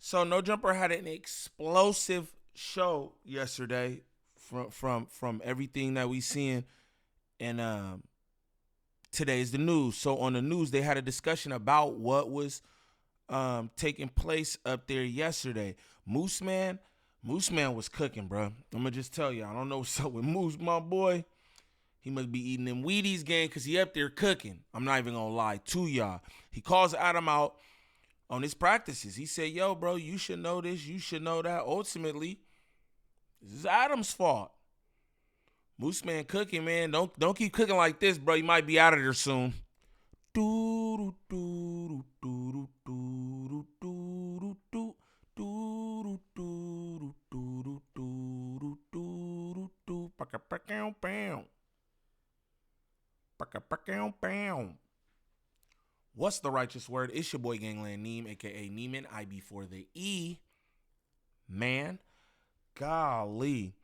So No Jumper had an explosive show yesterday from everything that we seeing, and today's the news. So on the news, they had a discussion about what was taking place up there yesterday. Moose Man was cooking, bro. I'm gonna just tell you, I don't know what's up with Moose, my boy. He must be eating them Wheaties, gang, because he up there cooking. I'm not even gonna lie to y'all. He calls Adam out on his practices. He said, yo, bro, you should know this, you should know that. Ultimately, this is Adam's fault. Moose Man cooking, man. Don't keep cooking like this, bro. You might be out of there soon. What's the righteous word? It's your boy Gangland Neem, aka Neiman. I before the E. Man, golly,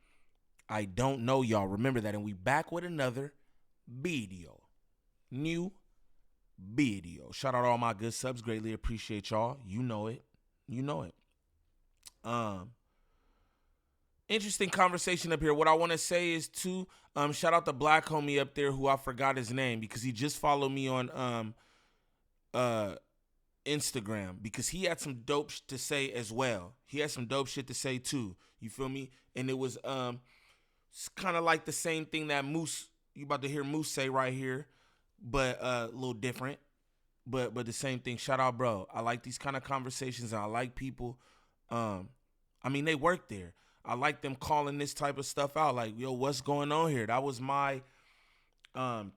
I don't know, y'all. Remember that, and we back with another video. New video. Shout out to all my good subs. Greatly appreciate y'all. You know it. You know it. Interesting conversation up here. What I want to say is too, shout out the black homie up there who I forgot his name because he just followed me on Instagram because he had some dope to say as well. He had some dope shit to say too. You feel me? And it was kind of like the same thing that Moose, you about to hear Moose say right here, but a little different. But the same thing. Shout out, bro. I like these kind of conversations and I like people. I mean, they work there. I like them calling this type of stuff out. Like, yo, what's going on here? That was my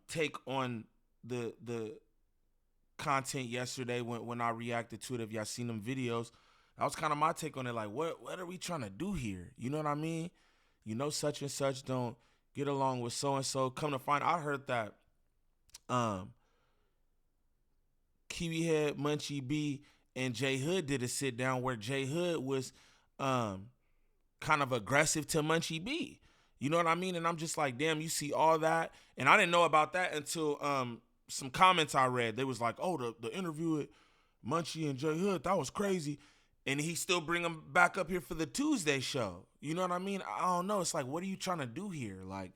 take on the content yesterday when I reacted to it. If y'all seen them videos, that was kind of my take on it. Like, what are we trying to do here? You know what I mean? You know, such and such don't get along with so and so. Come to find, I heard that Kiwi Head, Munchie B, and J Hood did a sit down where J Hood was kind of aggressive to Munchie B. You know what I mean? And I'm just like, damn, you see all that? And I didn't know about that until some comments I read. They was like, oh, the interview with Munchie and J Hood, that was crazy. And he still bring them back up here for the Tuesday show. You know what I mean? I don't know. It's like, what are you trying to do here? Like,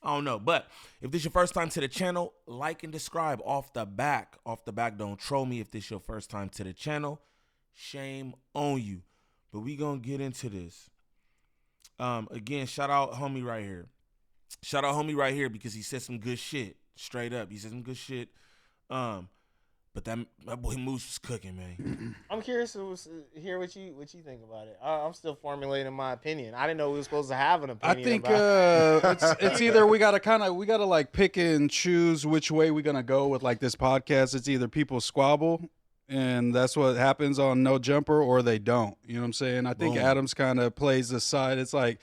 I don't know. But if this is your first time to the channel, like and subscribe off the back. Off the back, don't troll me if this is your first time to the channel. Shame on you. But we gonna get into this. Again, shout out homie right here. Shout out homie right here because he said some good shit. Straight up. He said some good shit. But that boy Moose was cooking, man. I'm curious to hear what you think about it. I'm still formulating my opinion. I didn't know we were supposed to have an opinion. I think it's either we gotta like pick and choose which way we're gonna go with like this podcast. It's either people squabble and that's what happens on No Jumper, or they don't. You know what I'm saying? I think Adams kind of plays the side. It's like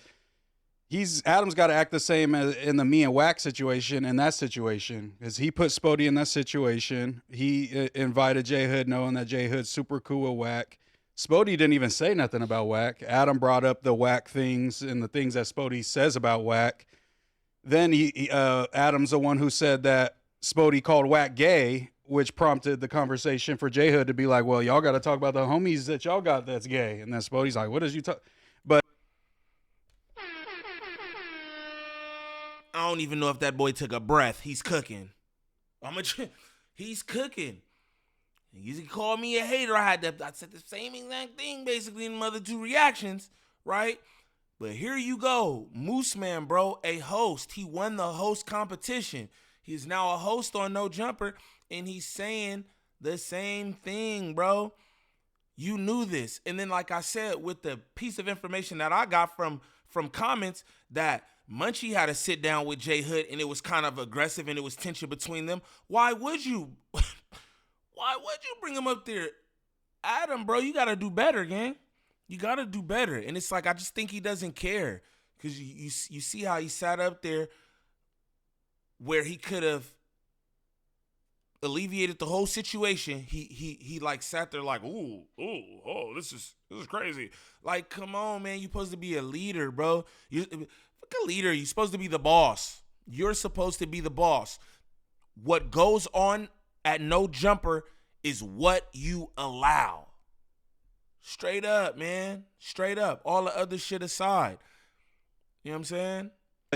Adams got to act the same as in the me and Wack situation in that situation, because he put Spoety in that situation. He invited J Hood knowing that J Hood's super cool with Wack. Spoety didn't even say nothing about Wack. Adam brought up the Wack things and the things that Spoety says about Wack. Then Adam's the one who said that Spoety called Wack gay, which prompted the conversation for J Hood to be like, well, y'all got to talk about the homies that y'all got that's gay. And then Spoety's like, what is you talk? But I don't even know if that boy took a breath. He's cooking. He's cooking. He called me a hater. I said the same exact thing basically in my other two reactions, right? But here you go. Moose Man, bro, a host. He won the host competition. He's now a host on No Jumper, and he's saying the same thing, bro. You knew this. And then, like I said, with the piece of information that I got from comments, that Munchie had to sit down with J Hood, and it was kind of aggressive, and it was tension between them. Why would you? Why would you bring him up there? Adam, bro, you got to do better, gang. You got to do better. And it's like, I just think he doesn't care. Because you see how he sat up there where he could have alleviated the whole situation. He like sat there like, oh, this is crazy. Like, come on, man. You're supposed to be a leader, bro. Fuck a leader. You're supposed to be the boss. You're supposed to be the boss. What goes on at No Jumper is what you allow. Straight up, man. Straight up. All the other shit aside. You know what I'm saying?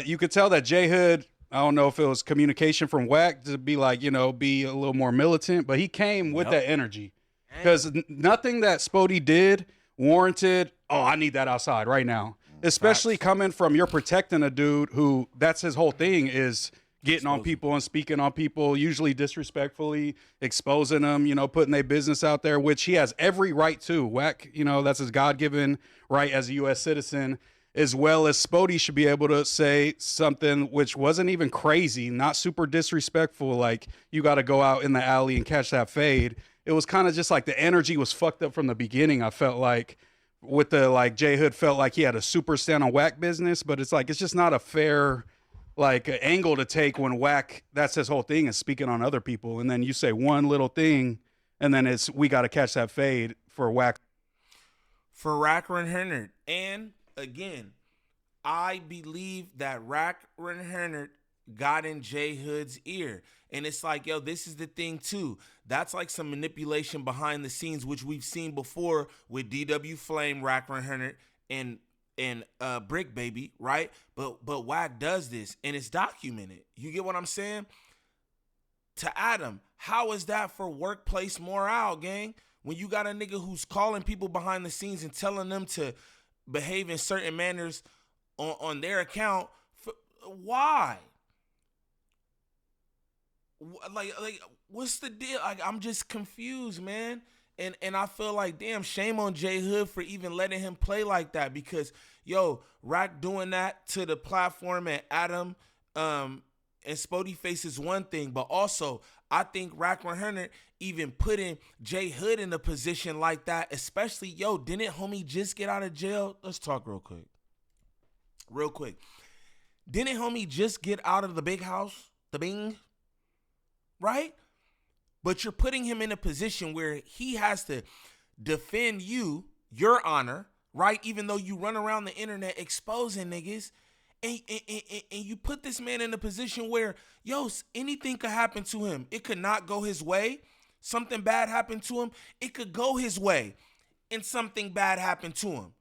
You could tell that J Hood, I don't know if it was communication from Wack to be like, be a little more militant, but he came with that energy. Because nothing that Spoety did warranted, I need that outside right now. Especially coming from you're protecting a dude who that's his whole thing is getting on people and speaking on people, usually disrespectfully, exposing them, putting their business out there, which he has every right to. Wack, that's his God-given right as a U.S. citizen, as well as Spoety should be able to say something which wasn't even crazy, not super disrespectful, like you got to go out in the alley and catch that fade. It was kind of just like the energy was fucked up from the beginning, I felt like. With the J Hood felt like he had a super stand on Wack business, but it's just not a fair angle to take when Wack, that's his whole thing, is speaking on other people, and then you say one little thing, and then it's we got to catch that fade for Wack. For Rackren Hernert. And again, I believe that Rackren Hernert got in J Hood's ear. And it's like, this is the thing too. That's like some manipulation behind the scenes, which we've seen before with DW Flame, Rackren Hernert, and Brick Baby, right? But Wack does this, and it's documented. You get what I'm saying? To Adam, how is that for workplace morale, gang? When you got a nigga who's calling people behind the scenes and telling them to behave in certain manners on their account, why? What's the deal? I'm just confused, man. And I feel like, damn, shame on J Hood for even letting him play like that, because Rack doing that to the platform and Adam and Spoety Face is one thing, but also I think Rackren Hernert even putting J Hood in a position like that, especially didn't homie just get out of jail? Let's talk real quick. Didn't homie just get out of the big house, the Bing? Right? But you're putting him in a position where he has to defend your honor, right? Even though you run around the internet exposing niggas, and you put this man in a position where, anything could happen to him. It could not go his way. Something bad happened to him. It could go his way, and something bad happened to him.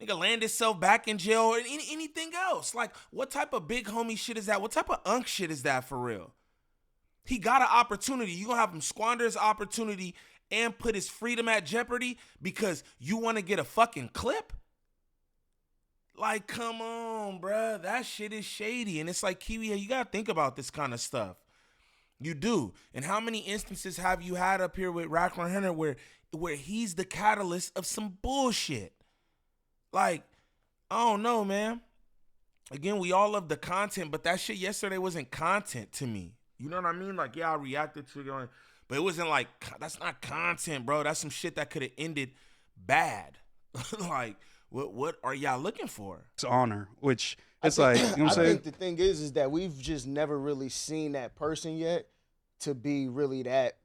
Nigga land himself back in jail or anything else. Like, what type of big homie shit is that? What type of unk shit is that for real? He got an opportunity. You gonna have him squander his opportunity and put his freedom at jeopardy because you want to get a fucking clip? Like, come on, bruh. That shit is shady. And it's like, Kiwi, you gotta think about this kind of stuff. You do. And how many instances have you had up here with Rackren Hernert where he's the catalyst of some bullshit? Like, I don't know, man. Again, we all love the content, but that shit yesterday wasn't content to me. You know what I mean? Like, I reacted to it, but it wasn't like, that's not content, bro. That's some shit that could have ended bad. Like, what are y'all looking for? It's honor, which it's you know what I'm saying? I think the thing is that we've just never really seen that person yet to be really that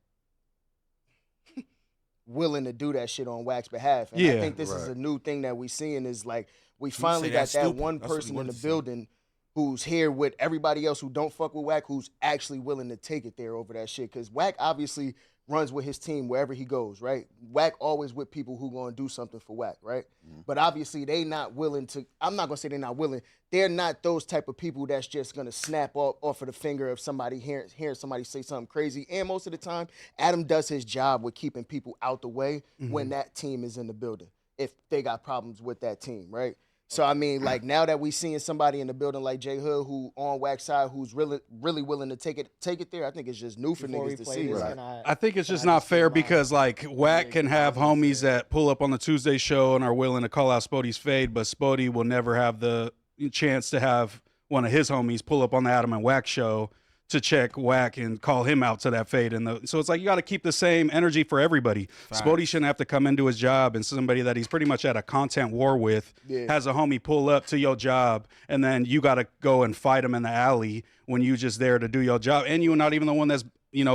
willing to do that shit on Wack's behalf. And I think this is a new thing that we seeing is like, we finally got that one person in the building who's here with everybody else who don't fuck with Wack, who's actually willing to take it there over that shit. Because Wack obviously runs with his team wherever he goes, right? Wack always with people who going to do something for Wack, right? Mm-hmm. But obviously they not willing to, I'm not going to say they're not willing. They're not those type of people that's just going to snap off of the finger of somebody hearing somebody say something crazy. And most of the time, Adam does his job with keeping people out the way when that team is in the building, if they got problems with that team, right? So, I mean, like, now that we seeing somebody in the building like J Hood who on Wack's side who's really willing to take it there, I think it's just new for niggas to see. Right. I think it's just not fair because, like, Wack can have homies that pull up on the Tuesday show and are willing to call out Spoety's fade, but Spoety will never have the chance to have one of his homies pull up on the Adam and Wack show to check Wack and call him out to that fade. So it's like you got to keep the same energy for everybody. Fine. Spoety shouldn't have to come into his job and somebody that he's pretty much at a content war with has a homie pull up to your job, and then you got to go and fight him in the alley when you just there to do your job. And you're not even the one that's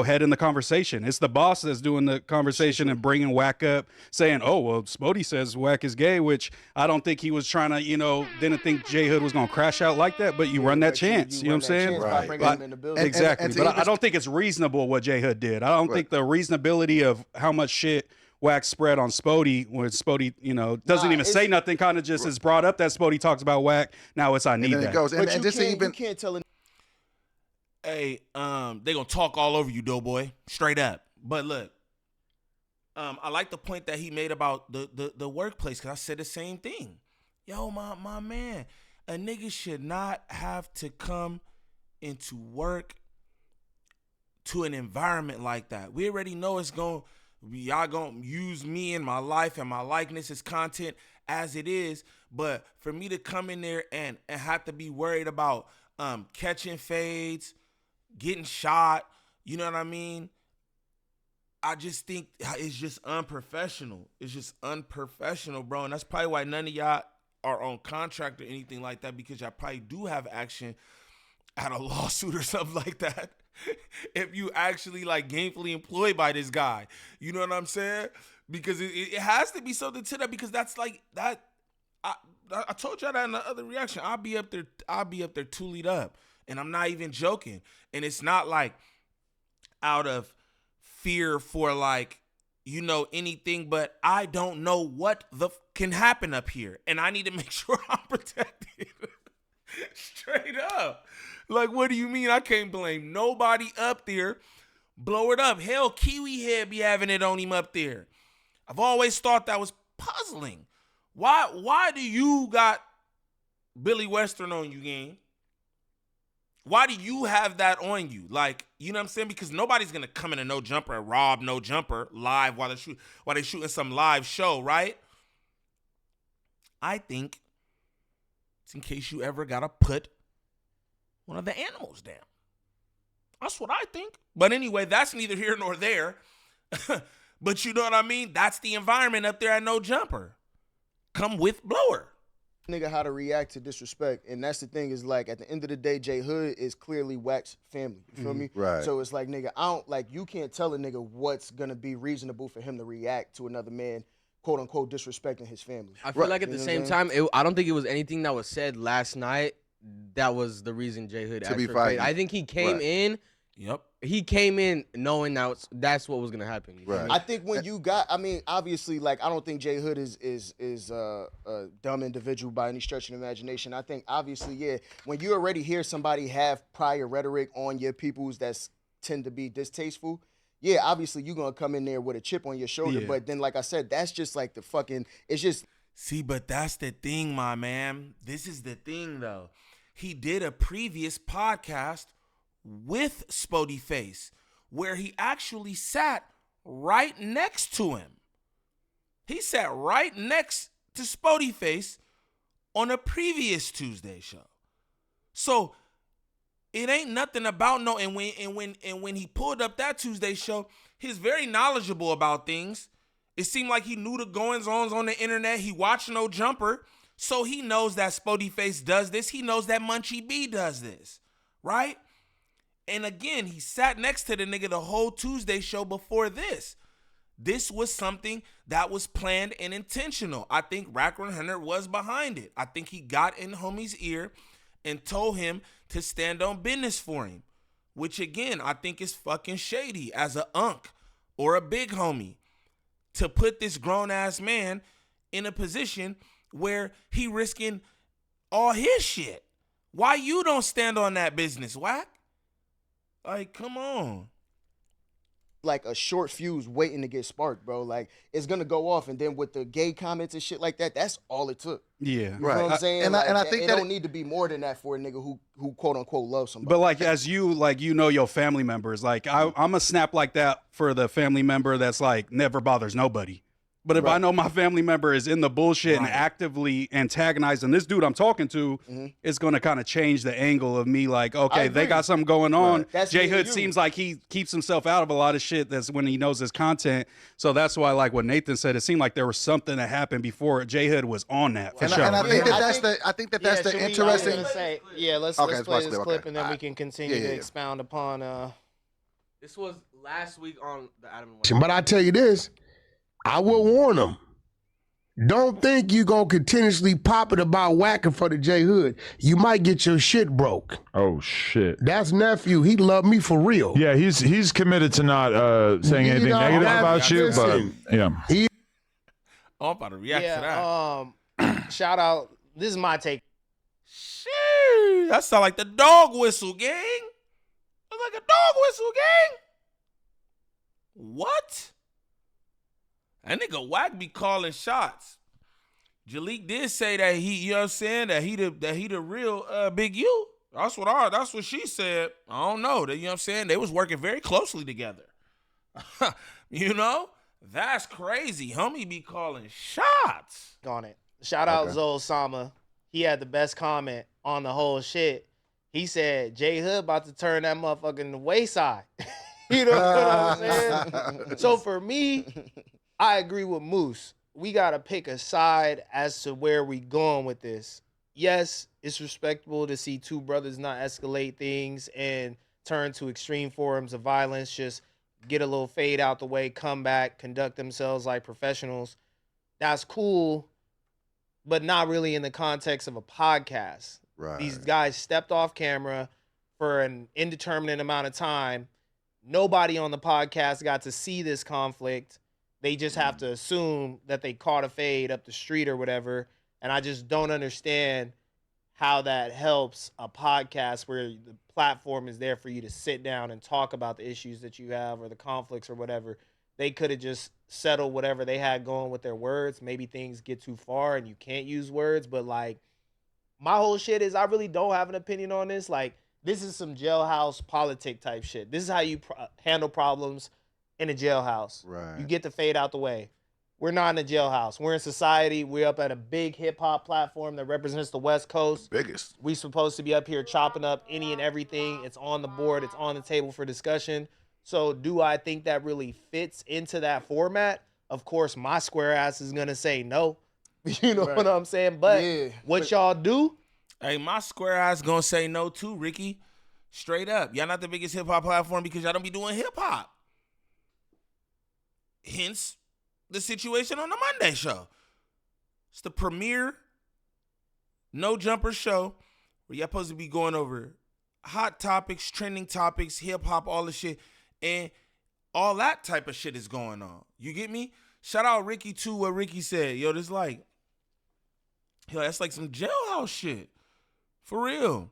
head in the conversation. It's the boss that's doing the conversation and bringing Wack up, saying, oh, well, Spoety says Wack is gay, which I don't think he was trying to, didn't think J Hood was going to crash out like that, but you run that chance. You know what I'm saying? Right. Exactly. But I don't think it's reasonable what J Hood did. I don't think the reasonability of how much shit Wax spread on Spoety, when Spoety, doesn't even say nothing, kind of just is brought up that Spoety talks about Wack. Now it's I need that. It goes. But you can't tell it. Hey, they gonna talk all over you, doughboy, straight up. But look, I like the point that he made about the workplace, because I said the same thing. Yo, my man, a nigga should not have to come into work to an environment like that. We already know y'all gonna use me and my life and my likeness as content as it is, but for me to come in there and have to be worried about catching fades, getting shot, you know what I mean? I just think it's just unprofessional. It's just unprofessional, bro. And that's probably why none of y'all are on contract or anything like that, because y'all probably do have action at a lawsuit or something like that. If you actually like gainfully employed by this guy, you know what I'm saying? Because it has to be something to that, because that's like that. I told y'all that in the other reaction. I'll be up there toolied up, and I'm not even joking. And it's not like out of fear for like, anything, but I don't know what can happen up here, and I need to make sure I'm protected. Straight up. Like, what do you mean I can't blame nobody up there? Blow it up. Hell, Kiwi Head be having it on him up there. I've always thought that was puzzling. Why do you got Billy Western on you, gang? Why do you have that on you? Like, you know what I'm saying? Because nobody's gonna come in a No Jumper and rob No Jumper live while they shooting some live show, right? I think it's in case you ever gotta put one of the animals down. That's what I think. But anyway, that's neither here nor there. But you know what I mean? That's the environment up there at No Jumper. Come with blower. Nigga, how to react to disrespect. And that's the thing, is like, at the end of the day, J Hood is clearly Wack's family. You feel me? Right. So it's like, nigga, you can't tell a nigga what's gonna be reasonable for him to react to another man, quote unquote, disrespecting his family. I feel like at the same time, I don't think it was anything that was said last night that was the reason J Hood asked for trade. I think he came in. Yep. He came in knowing that's what was gonna happen. Right. I think when you obviously, like, I don't think J Hood is a dumb individual by any stretch of the imagination. I think obviously, yeah, when you already hear somebody have prior rhetoric on your peoples that's tend to be distasteful, yeah, obviously you're gonna come in there with a chip on your shoulder. Yeah. But then, like I said, that's just like it's just. See, but that's the thing, my man. This is the thing, though. He did a previous podcast with Spoety Face where he actually sat right next to him. He sat right next to Spoety Face on a previous Tuesday show. So it ain't nothing about and when he pulled up that Tuesday show, he's very knowledgeable about things. It seemed like he knew the goings-ons on the internet. He watched No Jumper. So he knows that Spoety Face does this. He knows that Munchie B does this, right? And again, he sat next to the nigga the whole Tuesday show before this. This was something that was planned and intentional. I think Racker and Hunter was behind it. I think he got in homie's ear and told him to stand on business for him, which again, I think is fucking shady as a unk or a big homie to put this grown-ass man in a position where he risking all his shit. Why you don't stand on that business, Wack? Like, come on. Like a short fuse waiting to get sparked, bro. Like, it's gonna go off, and then with the gay comments and shit like that, that's all it took. Yeah, you know what I'm saying? And I think it don't need to be more than that for a nigga who quote unquote loves somebody. But like, as you know your family members, like I'm a snap like that for the family member that's like never bothers nobody. But if I know my family member is in the bullshit and actively antagonizing this dude I'm talking to, it's going to kind of change the angle of me like, okay, they got something going on. J Hood seems like he keeps himself out of a lot of shit that's when he knows his content. So that's why, like what Nathan said, it seemed like there was something that happened before J Hood was on that for sure. And I think that's the interesting. Let's play this clip and then we can continue to expound upon. This was last week on the Adam22. But I tell you this. I will warn them. Don't think you gonna continuously pop it about whacking for the J Hood. You might get your shit broke. Oh shit. That's nephew. He love me for real. Yeah, he's committed to not saying anything negative about you, but yeah. I'm about to react to that. Shout out. This is my take. Shit, that sound like the dog whistle, gang. That's like a dog whistle, gang. What? That nigga Wack be calling shots. Jalik did say that he, you know what I'm saying, that he the real Big U. That's what she said. I don't know. You know what I'm saying? They was working very closely together. You know? That's crazy. Homie be calling shots. On it. Shout out Zoe Sama. He had the best comment on the whole shit. He said, J Hood about to turn that motherfucker in the wayside. You know what I'm saying? So for me, I agree with Moose. We got to pick a side as to where we going with this. Yes, it's respectable to see two brothers not escalate things and turn to extreme forms of violence, just get a little fade out the way, come back, conduct themselves like professionals. That's cool, but not really in the context of a podcast. Right. These guys stepped off camera for an indeterminate amount of time. Nobody on the podcast got to see this conflict. They just have to assume that they caught a fade up the street or whatever. And I just don't understand how that helps a podcast where the platform is there for you to sit down and talk about the issues that you have or the conflicts or whatever. They could have just settled whatever they had going with their words. Maybe things get too far and you can't use words. But, like, my whole shit is I really don't have an opinion on this. Like, this is some jailhouse politic type shit. This is how you handle problems in a jailhouse. Right. You get the fade out the way. We're not in a jailhouse. We're in society. We're up at a big hip-hop platform that represents the West Coast. Biggest. We supposed to be up here chopping up any and everything. It's on the board. It's on the table for discussion. So do I think that really fits into that format? Of course, my square ass is going to say no. You know what I'm saying? But what y'all do? Hey, my square ass going to say no too, Ricky. Straight up. Y'all not the biggest hip-hop platform because y'all don't be doing hip-hop. Hence the situation on the Monday show. It's the premier No Jumper show where y'all supposed to be going over hot topics, trending topics, hip-hop, all the shit. And all that type of shit is going on. You get me? Shout out Ricky too, what Ricky said. Yo, this like, yo, that's like some jailhouse shit. For real.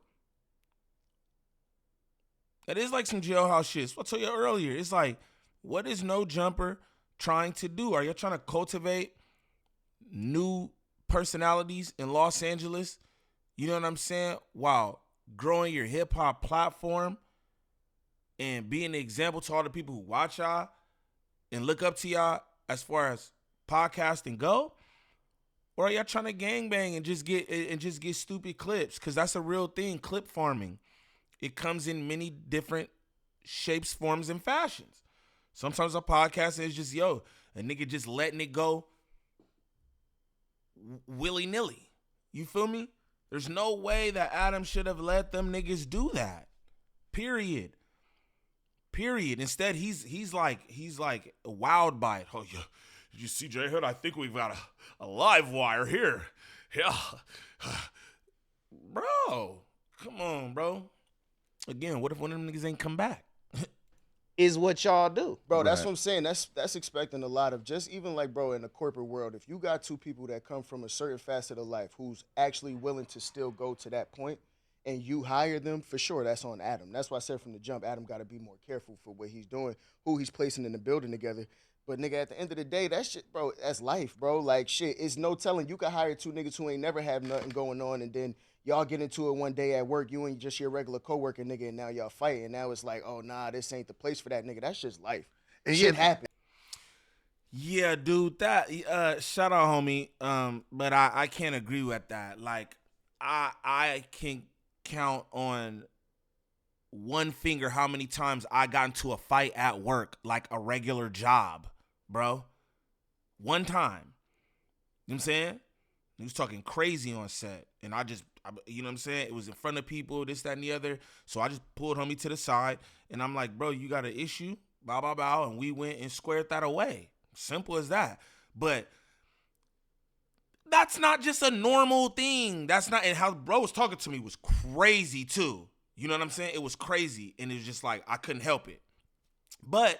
That is like some jailhouse shit. So I told you earlier. It's like, what is No Jumper trying to do? Are you trying to cultivate new personalities in Los Angeles? You know what I'm saying? While growing your hip hop platform and being an example to all the people who watch y'all and look up to y'all as far as podcasting go? Or are y'all trying to gangbang and just get stupid clips? Because that's a real thing, clip farming. It comes in many different shapes, forms, and fashions. Sometimes a podcast is just, yo, a nigga just letting it go willy-nilly. You feel me? There's no way that Adam should have let them niggas do that. Period. Instead, he's like wowed by it. Oh, yeah. Did you see J Hood? I think we've got a live wire here. Yeah. Bro, come on, bro. Again, what if one of them niggas ain't come back? Is what y'all do. Bro, that's what I'm saying. That's expecting a lot of just even like, bro, in the corporate world, if you got two people that come from a certain facet of life who's actually willing to still go to that point and you hire them, for sure, that's on Adam. That's why I said from the jump, Adam got to be more careful for what he's doing, who he's placing in the building together. But, nigga, at the end of the day, that shit, bro, that's life, bro. Like, shit, it's no telling. You can hire two niggas who ain't never have nothing going on, and then y'all get into it one day at work, you and just your regular coworker, nigga, and now y'all fighting. And now it's like, oh, nah, this ain't the place for that, nigga. That's just life. And shit happen. Yeah, dude, that, shout out, homie. But I can't agree with that. Like, I can count on one finger how many times I got into a fight at work, like a regular job, bro. One time. You know what I'm saying? He was talking crazy on set. And you know what I'm saying? It was in front of people, this, that, and the other. So I just pulled homie to the side. And I'm like, bro, you got an issue? Blah, blah, blah. And we went and squared that away. Simple as that. But That's not just a normal thing. That's not, and how bro was talking to me was crazy too. You know what I'm saying? It was crazy, and it was just like I couldn't help it. But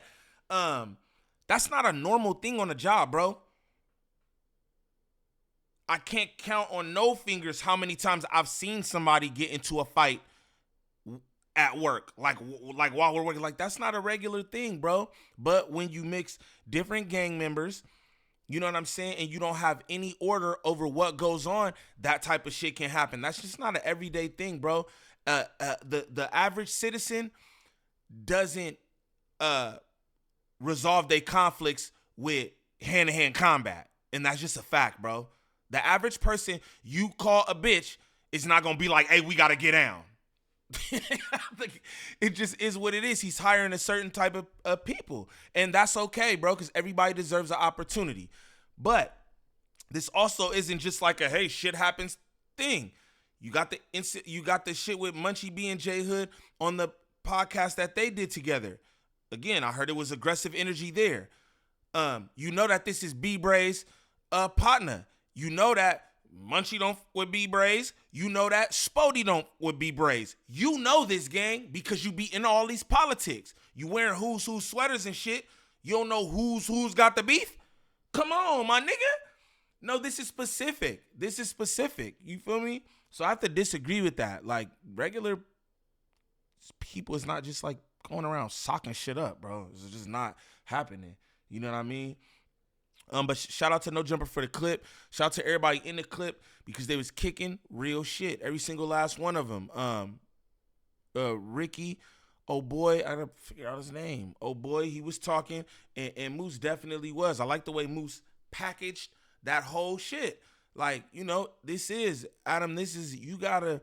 that's not a normal thing on a job, bro. I can't count on no fingers how many times I've seen somebody get into a fight at work, like while we're working. Like, that's not a regular thing, bro. But when you mix different gang members, you know what I'm saying, and you don't have any order over what goes on, that type of shit can happen. That's just not an everyday thing, bro. The average citizen doesn't resolve their conflicts with hand-to-hand combat, and that's just a fact, bro. The average person you call a bitch is not gonna be like, hey, we gotta get down. It just is what it is. He's hiring a certain type of people, and that's okay, bro, because everybody deserves an opportunity. But this also isn't just like a hey, shit happens thing. You got the shit with Munchie B and J Hood on the podcast that they did together. Again, I heard it was aggressive energy there. You know that this is B-Bray's partner. You know that Munchie don't with B-Brays. You know that Spoety don't with B-Brays. You know this, gang, because you be in all these politics. You wearing who's sweaters and shit. You don't know who's got the beef? Come on, my nigga. No, this is specific. This is specific. You feel me? So I have to disagree with that. Like, regular people is not just like going around socking shit up, bro. It's just not happening. You know what I mean? But shout out to No Jumper for the clip. Shout out to everybody in the clip because they was kicking real shit. Every single last one of them. Ricky, oh boy, I gotta figure out his name. Oh boy, he was talking, and Moose definitely was. I like the way Moose packaged that whole shit. Like, you know, this is, Adam, you gotta,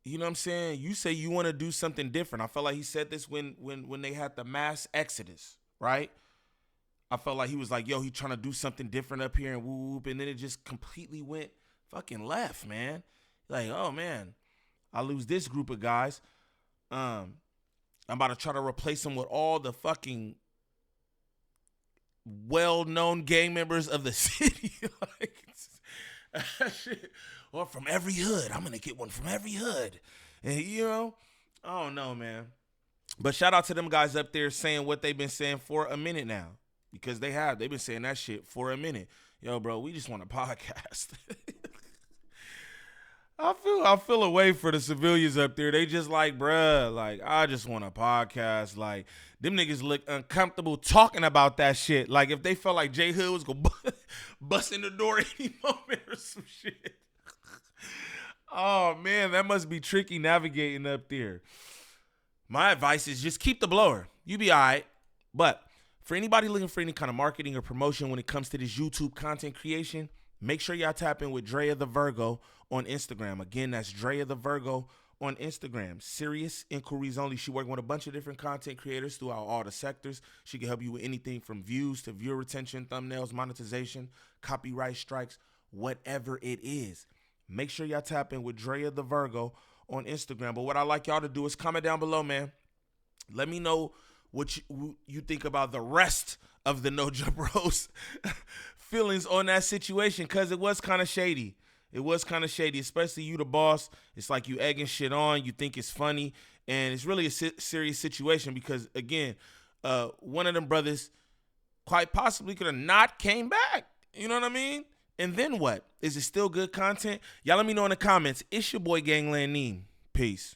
you know what I'm saying? You say you want to do something different. I felt like he said this when they had the mass exodus, right? I felt like he was like, yo, he trying to do something different up here and whoop, and then it just completely went fucking left, man. Like, oh, man, I lose this group of guys. I'm about to try to replace them with all the fucking well-known gang members of the city. Like, shit. Or from every hood. I'm going to get one from every hood. And, you know, I don't know, man. But shout out to them guys up there saying what they've been saying for a minute now. Because they've been saying that shit for a minute. Yo, bro, we just want a podcast. I feel a way for the civilians up there. They just like, bruh, like, I just want a podcast. Like, them niggas look uncomfortable talking about that shit. Like, if they felt like J Hood was gonna bust in the door any moment or some shit. Oh, man, that must be tricky navigating up there. My advice is just keep the blower. You be all right. But for anybody looking for any kind of marketing or promotion when it comes to this YouTube content creation, make sure y'all tap in with Drea the Virgo on Instagram. Again, that's Drea the Virgo on Instagram. Serious inquiries only. She working with a bunch of different content creators throughout all the sectors. She can help you with anything from views to viewer retention, thumbnails, monetization, copyright strikes, whatever it is. Make sure y'all tap in with Drea the Virgo on Instagram. But what I like y'all to do is comment down below, man. Let me know what you think about the rest of the No Jump Roast feelings on that situation, because it was kind of shady. It was kind of shady, especially you, the boss. It's like you egging shit on. You think it's funny, and it's really a serious situation because, again, one of them brothers quite possibly could have not came back. You know what I mean? And then what? Is it still good content? Y'all let me know in the comments. It's your boy Gangland Neem. Peace.